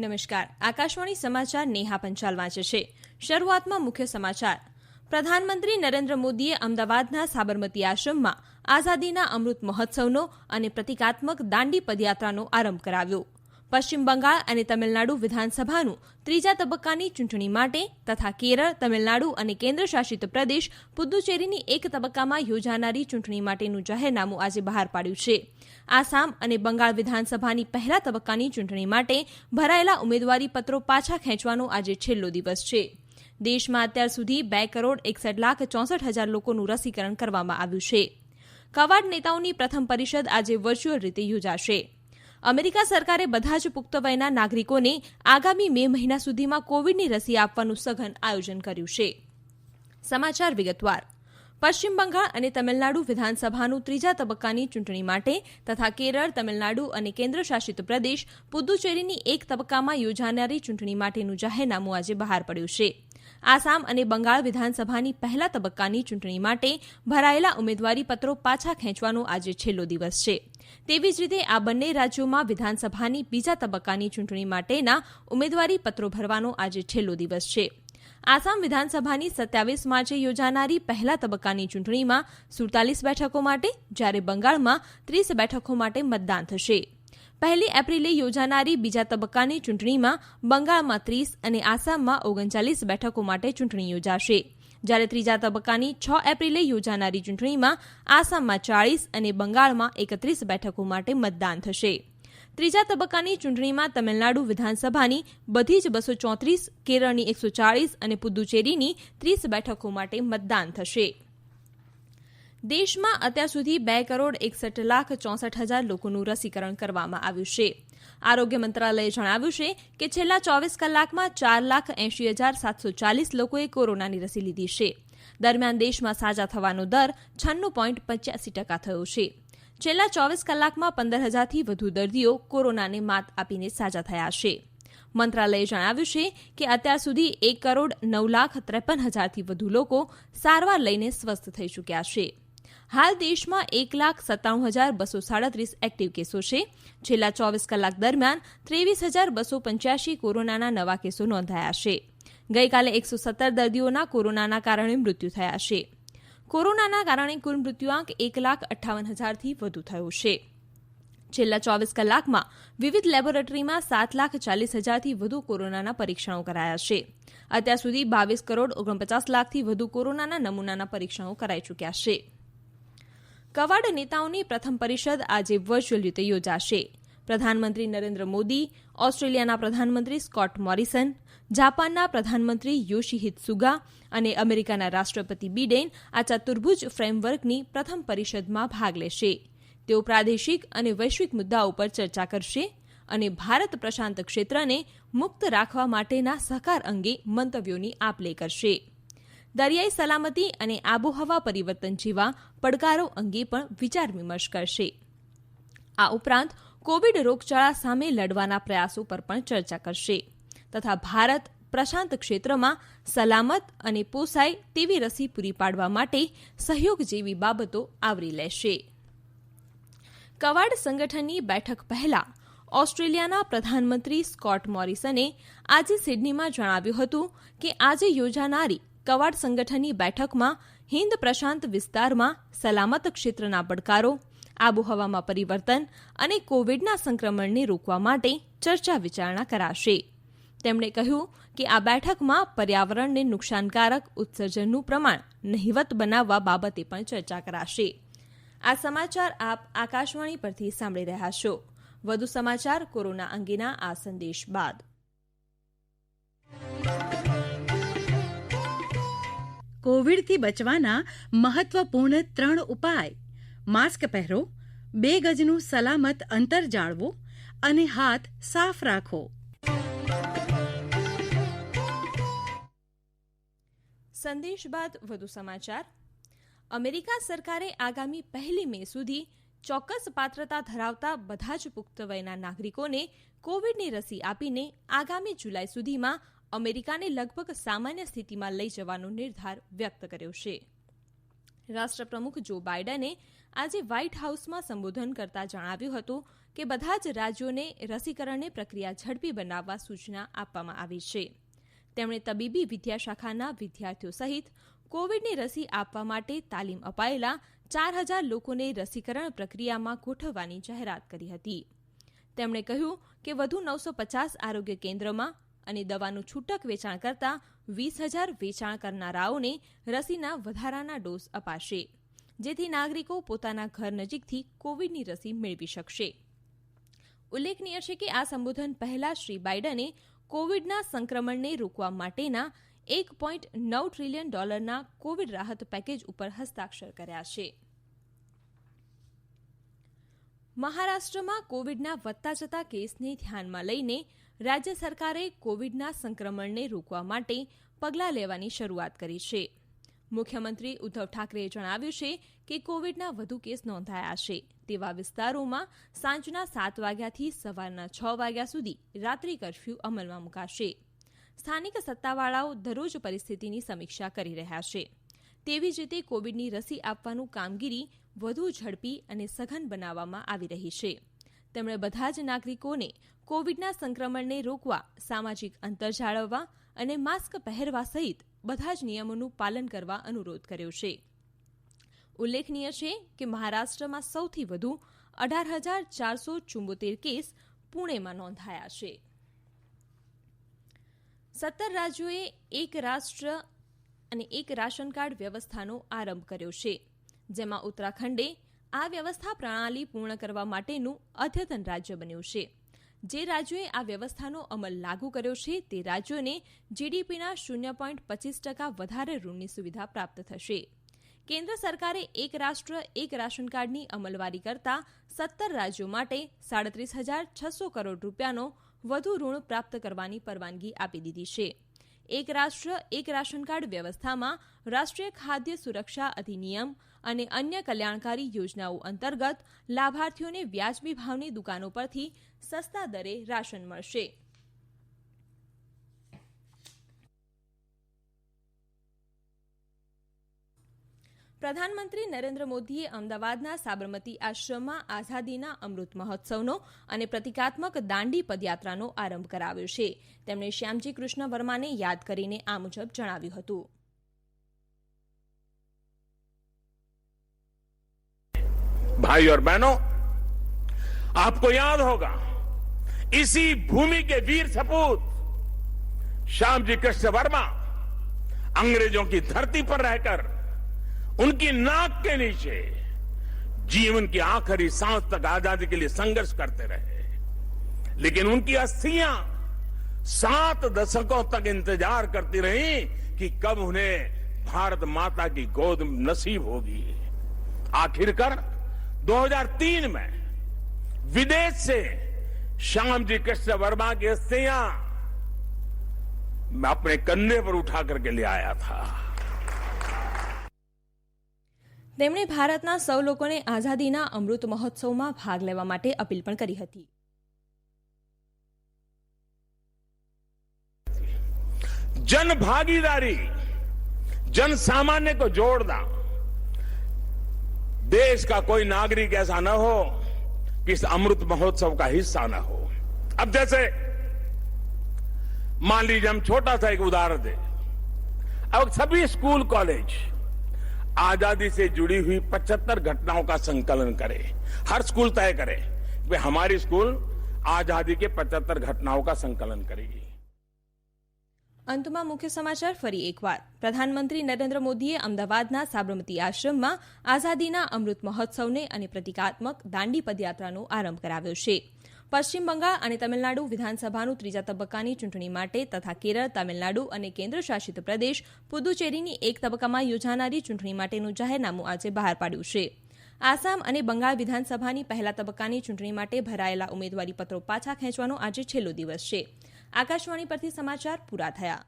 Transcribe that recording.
નમસ્કાર. આકાશવાણી સમાચાર નેહા પંચાલ વાંચે છે. શરૂઆતમાં મુખ્ય સમાચાર. પ્રધાનમંત્રી નરેન્દ્ર મોદીએ અમદાવાદના સાબરમતી આશ્રમમાં આઝાદીના અમૃત મહોત્સવનો અને પ્રતિકાત્મક દાંડી પદયાત્રાનો આરંભ કરાવ્યો. પશ્ચિમ બંગાળ અને તમિલનાડુ વિધાનસભાનું ત્રીજા તબક્કાની ચૂંટણી માટે તથા કેરળ, તમિલનાડુ અને કેન્દ્ર શાસિત પ્રદેશ પુદુચેરીની એક તબક્કામાં યોજાનારી ચૂંટણી માટેનું જાહેરનામું આજે બહાર પાડ્યું છે. આસામ અને બંગાળ વિધાનસભાની પહેલા તબક્કાની ચૂંટણી માટે ભરાયેલા ઉમેદવારી પત્રો પાછા ખેંચવાનો આજે છેલ્લો દિવસ છે. દેશમાં અત્યાર સુધી 2,61,64,000 લોકોનું રસીકરણ કરવામાં આવ્યું છે. કવાડ નેતાઓની પ્રથમ પરિષદ આજે વર્ચ્યુઅલ રીતે યોજાશે. અમેરિકા સરકારે બધા જ પુખ્ત વયના નાગરિકોને આગામી મે મહિના સુધીમાં કોવિડની રસી આપવાનું સઘન આયોજન કર્યું છે. સમાચાર વિગતવાર. પશ્ચિમ બંગાળ અને તમિલનાડુ વિધાનસભાનું ત્રીજા તબક્કાની ચૂંટણી માટે તથા કેરળ, તમિલનાડુ અને કેન્દ્ર શાસિત પ્રદેશ પુદુચેરીની એક તબક્કામાં યોજાનારી ચૂંટણી માટેનું જાહેરનામું આજે બહાર પડ્યું છે. આસામ અને બંગાળ વિધાનસભાની પહેલા તબક્કાની ચૂંટણી માટે ભરાયેલા ઉમેદવારી પત્રો પાછા ખેંચવાનો આજે છેલ્લો દિવસ છે. તેવી જ રીતે આ બંને રાજ્યોમાં વિધાનસભાની બીજા તબક્કાની ચૂંટણી માટેના ઉમેદવારી પત્રો ભરવાનો આજે છેલ્લો દિવસ છે. આસામ વિધાનસભાની 27 માર્ચે યોજાનારી પહેલા તબક્કાની ચૂંટણીમાં 47 બેઠકો માટે, જ્યારે બંગાળમાં 30 બેઠકો માટે મતદાન થશે. 1 એપ્રિલે યોજાનારી બીજા તબક્કાની ચૂંટણીમાં બંગાળમાં 30 અને આસામમાં 39 બેઠકો માટે ચૂંટણી યોજાશે, જ્યારે ત્રીજા તબક્કાની 6 એપ્રિલે યોજાનારી ચૂંટણીમાં આસામમાં 40 અને બંગાળમાં 31 બેઠકો માટે મતદાન થશે. ત્રીજા તબક્કાની ચૂંટણીમાં તમિલનાડુ વિધાનસભાની બધી જ 234, કેરળની 140 અને પુદુચેરીની 30 બેઠકો માટે મતદાન થશે. દેશમાં અત્યાર સુધી 2,61,64,000 લોકોનું રસીકરણ કરવામાં આવ્યું છે. આરોગ્ય મંત્રાલયે જણાવ્યું છે કે છેલ્લા 24 કલાકમાં 4,80,740 લોકોએ કોરોનાની રસી લીધી છે. દરમિયાન દેશમાં સાજા થવાનો દર 96.85% થયો છે. છેલ્લા 24 કલાકમાં 15,000થી વધુ દર્દીઓ કોરોનાને માત આપીને સાજા થયા છે. મંત્રાલયે જણાવ્યું છે કે અત્યાર સુધી 1,09,53,000થી વધુ લોકો સારવાર લઈને સ્વસ્થ થઈ ચૂક્યા છે. હાલ દેશમાં 1,97,237 એક્ટિવ કેસો છે. છેલ્લા 24 કલાક દરમિયાન 23,285 કોરોનાના નવા કેસો નોંધાયા છે. ગઈકાલે 117 દર્દીઓના કોરોનાના કારણે મૃત્યુ થયા છે. કોરોનાના કારણે કુલ મૃત્યુઆંક 1,58,000થી વધુ થયો છે. છેલ્લા 24 કલાકમાં વિવિધ લેબોરેટરીમાં 7,40,000થી વધુ કોરોનાના પરીક્ષણો કરાયા છે. અત્યાર સુધી 22,49,00,000થી વધુ કોરોનાના નમૂનાના પરીક્ષણો કરાઈ ચૂક્યા છે. કવાડ નેતાઓની પ્રથમ પરિષદ આજે વર્ચ્યુઅલ રીતે યોજાશે. પ્રધાનમંત્રી નરેન્દ્ર મોદી, ઓસ્ટ્રેલિયાના પ્રધાનમંત્રી સ્કોટ મોરિસન, જાપાનના પ્રધાનમંત્રી યોશિહિદ સુગા અને અમેરિકાના રાષ્ટ્રપતિ બિડેન આ ચતુર્ભુજ ફ્રેમવર્કની પ્રથમ પરિષદમાં ભાગ લેશે. તેઓ પ્રાદેશિક અને વૈશ્વિક મુદ્દાઓ પર ચર્ચા કરશે અને ભારત પ્રશાંત ક્ષેત્રને મુક્ત રાખવા માટેના સહકાર અંગે મંતવ્યોની આપ-લે કરશે. દરિયાઈ સલામતી અને આબોહવા પરિવર્તન જેવા પડકારો અંગે પણ વિચાર વિમર્શ કરશે. આ ઉપરાંત કોવિડ રોગચાળા સામે લડવાના પ્રયાસો પર પણ ચર્ચા કરશે તથા ભારત પ્રશાંત ક્ષેત્રમાં સલામત અને પોસાય તેવી રસી પૂરી પાડવા માટે સહયોગ જેવી બાબતો આવરી લેશે. કવાડ સંગઠનની બેઠક પહેલા ઓસ્ટ્રેલિયાના પ્રધાનમંત્રી સ્કોટ મોરિસને આજે સિડનીમાં જણાવ્યું હતું કે આજે યોજાનારી કવાડ સંગઠનની બેઠકમાં હિન્દ પ્રશાંત વિસ્તારમાં સલામત ક્ષેત્રના પડકારો, આબોહવામાં પરિવર્તન અને કોવિડના સંક્રમણને રોકવા માટે ચર્ચા વિચારણા કરાશે. તેમણે કહ્યું કે આ બેઠકમાં પર્યાવરણને નુકસાનકારક ઉત્સર્જનનું પ્રમાણ નહિવત બનાવવા બાબતે પણ ચર્ચા કરાશે. આ સમાચાર આપ આકાશવાણી પરથી સાંભળી રહ્યા છો. વધુ સમાચાર કોરોના અંગેના આ સંદેશ બાદ. કોવિડથી બચવાના મહત્વપૂર્ણ 3 ઉપાય: માસ્ક પહેરો, 2 ગજનું સલામત અંતર જાળવો અને હાથ સાફ રાખો. સંદેશ બાદ વધુ સમાચાર. અમેરિકા સરકારે આગામી 1 મે સુધી ચોક્કસ પાત્રતા ધરાવતા બધા જ પુખ્ત વયના નાગરિકોને કોવિડની રસી આપીને આગામી જુલાઈ સુધીમાં અમેરિકાને લગભગ સામાન્ય સ્થિતિમાં લઈ જવાનો નિર્ધાર વ્યક્ત કર્યો છે. રાષ્ટ્રપ્રમુખ જો બાઇડને આજે વ્હાઇટ હાઉસમાં સંબોધન કરતા જણાવ્યું હતું કે બધા જ રાજ્યોને રસીકરણની પ્રક્રિયા ઝડપી બનાવવા સૂચના આપવામાં આવી છે. તેમણે તબીબી વિદ્યાશાખાના વિદ્યાર્થીઓ સહિત કોવિડની રસી આપવા માટે તાલીમ અપાયેલા 4,000 લોકોને રસીકરણ પ્રક્રિયામાં ગોઠવવાની જાહેરાત કરી હતી. તેમણે કહ્યું કે વધુ 950 આરોગ્ય કેન્દ્રમાં અને દવાનું છૂટક વેચાણ કરતા 20,000 વેચાણ કરનારાઓને રસીના વધારાના ડોઝ અપાશે, જેથી નાગરિકો પોતાના ઘર નજીકથી કોવિડની રસી મેળવી શકશે. ઉલ્લેખનીય છે કે આ સંબોધન પહેલા શ્રી બાઇડને કોવિડના સંક્રમણને રોકવા માટેના $1.9 ટ્રિલિયન કોવિડ રાહત પેકેજ ઉપર હસ્તાક્ષર કર્યા છે. મહારાષ્ટ્રમાં કોવિડના વધતા જતા કેસને ધ્યાનમાં લઈને રાજ્ય સરકારે કોવિડના સંક્રમણને રોકવા માટે પગલાં લેવાની શરૂઆત કરી છે. મુખ્યમંત્રી ઉદ્ધવ ઠાકરેએ જણાવ્યું છે કે કોવિડના વધુ કેસ નોંધાયા છે તેવા વિસ્તારોમાં સાંજના 7 વાગ્યાથી સવારના 6 વાગ્યા સુધી રાત્રિ કર્ફ્યુ અમલમાં મુકાશે. સ્થાનિક સત્તાવાળાઓ દરરોજ પરિસ્થિતિની સમીક્ષા કરી રહ્યા છે. તેવી જ રીતે કોવિડની રસી આપવાનું કામગીરી વધુ ઝડપી અને સઘન બનાવવામાં આવી રહી છે. તેમણે બધા જ નાગરિકોને કોવિડના સંક્રમણને રોકવા સામાજિક અંતર જાળવવા અને માસ્ક પહેરવા સહિત બધા જ નિયમોનું પાલન કરવા અનુરોધ કર્યો છે. ઉલ્લેખનીય છે કે મહારાષ્ટ્રમાં સૌથી વધુ 18,474 કેસ પુણેમાં નોંધાયા છે. 17 રાજ્યોએ એક રાષ્ટ્ર અને એક રાશન કાર્ડ વ્યવસ્થાનો આરંભ કર્યો છે, જેમાં ઉત્તરાખંડે આ વ્યવસ્થા પ્રણાલી પૂર્ણ કરવા માટેનું અદ્યતન રાજ્ય બન્યું છે. જે રાજ્યોએ આ વ્યવસ્થાનો અમલ લાગુ કર્યો છે તે રાજ્યોને જીડીપીના 0.25% વધારે ઋણની સુવિધા પ્રાપ્ત થશે. કેન્દ્ર સરકારે એક રાષ્ટ્ર એક રાશન કાર્ડની અમલવારી કરતા 17 રાજ્યો માટે 37,600 કરોડ રૂપિયાનો વધુ ઋણ પ્રાપ્ત કરવાની પરવાનગી આપી દીધી છે. એક રાષ્ટ્ર એક રાશન કાર્ડ વ્યવસ્થામાં રાષ્ટ્રીય ખાદ્ય સુરક્ષા અધિનિયમ અને અન્ય કલ્યાણકારી યોજનાઓ અંતર્ગત લાભાર્થીઓને વ્યાજબી ભાવની દુકાનો પરથી સસ્તા દરે રાશન મળશે. પ્રધાનમંત્રી નરેન્દ્ર મોદીએ અમદાવાદના સાબરમતી આશ્રમમાં આઝાદીના અમૃત મહોત્સવનો અને પ્રતિકાત્મક દાંડી પદયાત્રાનો આરંભ કરાવ્યો છે. તેમણે શ્યામજી કૃષ્ણ વર્માને યાદ કરીને આ મુજબ જણાવ્યું હતું. भाई और बहनों, आपको याद होगा इसी भूमि के वीर सपूत श्यामजी कृष्ण वर्मा अंग्रेजों की धरती पर रहकर उनकी नाक के नीचे जीवन की आखिरी सांस तक आजादी के लिए संघर्ष करते रहे, लेकिन उनकी अस्थियां 7 दशकों तक इंतजार करती रही कि कब उन्हें भारत माता की गोद नसीब होगी. आखिरकार 2003 में विदेश से श्यामजी कृष्ण वर्मा की अस्थियां मैं अपने कंधे पर उठा करके ले आया था. તેમણે ભારતના સૌ લોકોને આઝાદીના અમૃત મહોત્સવમાં ભાગ લેવા માટે અપીલ પણ કરી હતી. जन भागीदारी, जन सामान्य को जोड़ना. देश का कोई नागरिक ऐसा न हो कि इस अमृत महोत्सव का हिस्सा न हो. अब जैसे मान लीजिए हम छोटा सा एक उदाहरण दें. अब सभी स्कूल कॉलेज आजादी से जुड़ी हुई 75 घटनाओं का संकलन करें. हर स्कूल तय करे कि हमारी स्कूल आजादी के 75 घटनाओं का संकलन करेगी. અંતમાં મુખ્ય સમાચાર ફરી એકવાર. પ્રધાનમંત્રી નરેન્દ્ર મોદીએ અમદાવાદના સાબરમતી આશ્રમમાં આઝાદીના અમૃત મહોત્સવને અને પ્રતિકાત્મક દાંડી પદયાત્રાનો આરંભ કરાવ્યો છે. પશ્ચિમ બંગાળ અને તમિલનાડુ વિધાનસભાનું 3જા તબક્કાની ચૂંટણી માટે તથા કેરળ, તમિલનાડુ અને કેન્દ્રશાસિત પ્રદેશ પુદુચેરીની એક તબક્કામાં યોજાનારી ચૂંટણી માટેનું જાહેરનામું આજે બહાર પાડ્યું છે. આસામ અને બંગાળ વિધાનસભાની પહેલા તબક્કાની ચૂંટણી માટે ભરાયેલા ઉમેદવારી પત્રો પાછા ખેંચવાનો આજે છેલ્લો દિવસ છે. આકાશવાણી પરથી સમાચાર પૂરા થયા.